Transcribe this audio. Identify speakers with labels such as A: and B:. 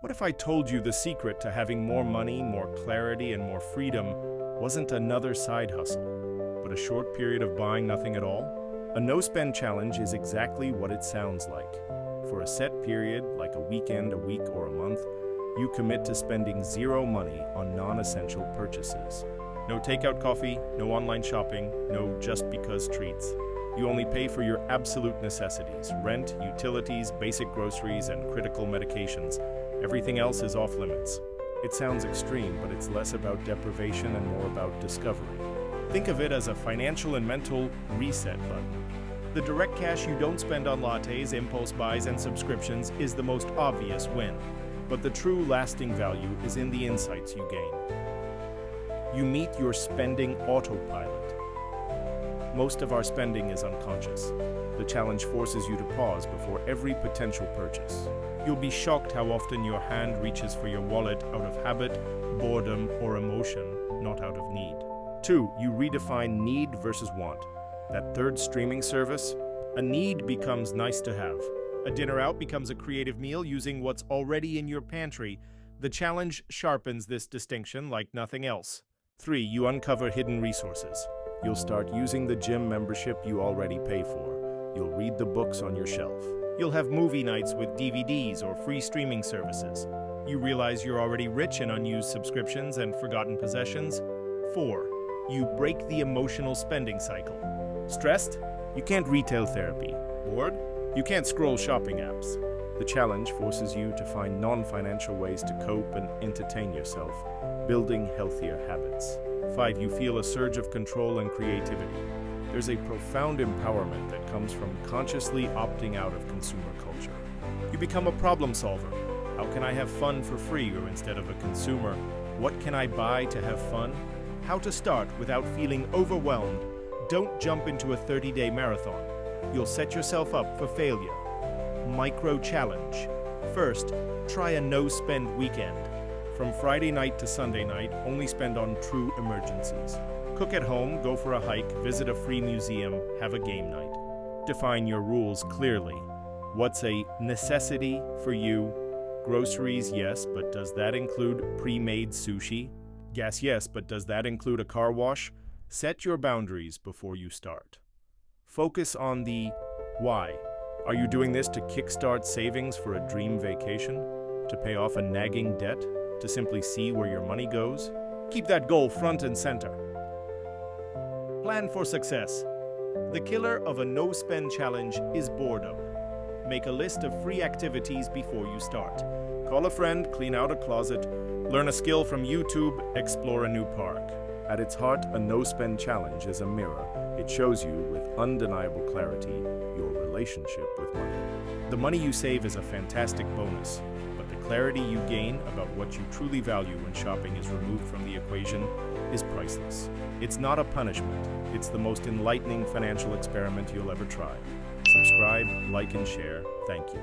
A: What if I told you the secret to having more money, more clarity, and more freedom wasn't another side hustle, but a short period of buying nothing at all? A no-spend challenge is exactly what it sounds like. For a set period, like a weekend, a week, or a month, you commit to spending zero money on non-essential purchases. No takeout coffee, no online shopping, no just because treats. You only pay for your absolute necessities: rent, utilities, basic groceries, and critical medications. Everything else is off limits. It sounds extreme, but it's less about deprivation and more about discovery. Think of it as a financial and mental reset button. The direct cash you don't spend on lattes, impulse buys, and subscriptions is the most obvious win. But the true lasting value is in the insights you gain. You meet your spending autopilot. Most of our spending is unconscious. The challenge forces you to pause before every potential purchase. You'll be shocked how often your hand reaches for your wallet out of habit, boredom, or emotion, not out of need. 2. You redefine need versus want. That third streaming service, a need becomes nice to have. A dinner out becomes a creative meal using what's already in your pantry. The challenge sharpens this distinction like nothing else. 3. You uncover hidden resources. You'll start using the gym membership you already pay for. You'll read the books on your shelf. You'll have movie nights with DVDs or free streaming services. You realize you're already rich in unused subscriptions and forgotten possessions. 4. You break the emotional spending cycle. Stressed? You can't retail therapy. Bored? You can't scroll shopping apps. The challenge forces you to find non-financial ways to cope and entertain yourself, building healthier habits. 5. You feel a surge of control and creativity. There's a profound empowerment that comes from consciously opting out of consumer culture. You become a problem solver. How can I have fun for free, or instead of a consumer, what can I buy to have fun? How to start without feeling overwhelmed. Don't jump into a 30-day marathon. You'll set yourself up for failure. Micro challenge. First, try a no-spend weekend. From Friday night to Sunday night, only spend on true emergencies. Cook at home, go for a hike, visit a free museum, have a game night. Define your rules clearly. What's a necessity for you? Groceries, yes, but does that include pre-made sushi? Gas, yes, but does that include a car wash? Set your boundaries before you start. Focus on the why. Are you doing this to kickstart savings for a dream vacation? To pay off a nagging debt? To simply see where your money goes? Keep that goal front and center. Plan for success. The killer of a no-spend challenge is boredom. Make a list of free activities before you start. Call a friend, clean out a closet, learn a skill from YouTube, explore a new park. At its heart, a no-spend challenge is a mirror. It shows you, with undeniable clarity, your relationship with money. The money you save is a fantastic bonus, but the clarity you gain about what you truly value when shopping is removed from the equation is priceless. It's not a punishment. It's the most enlightening financial experiment you'll ever try. Subscribe, like, and share. Thank you.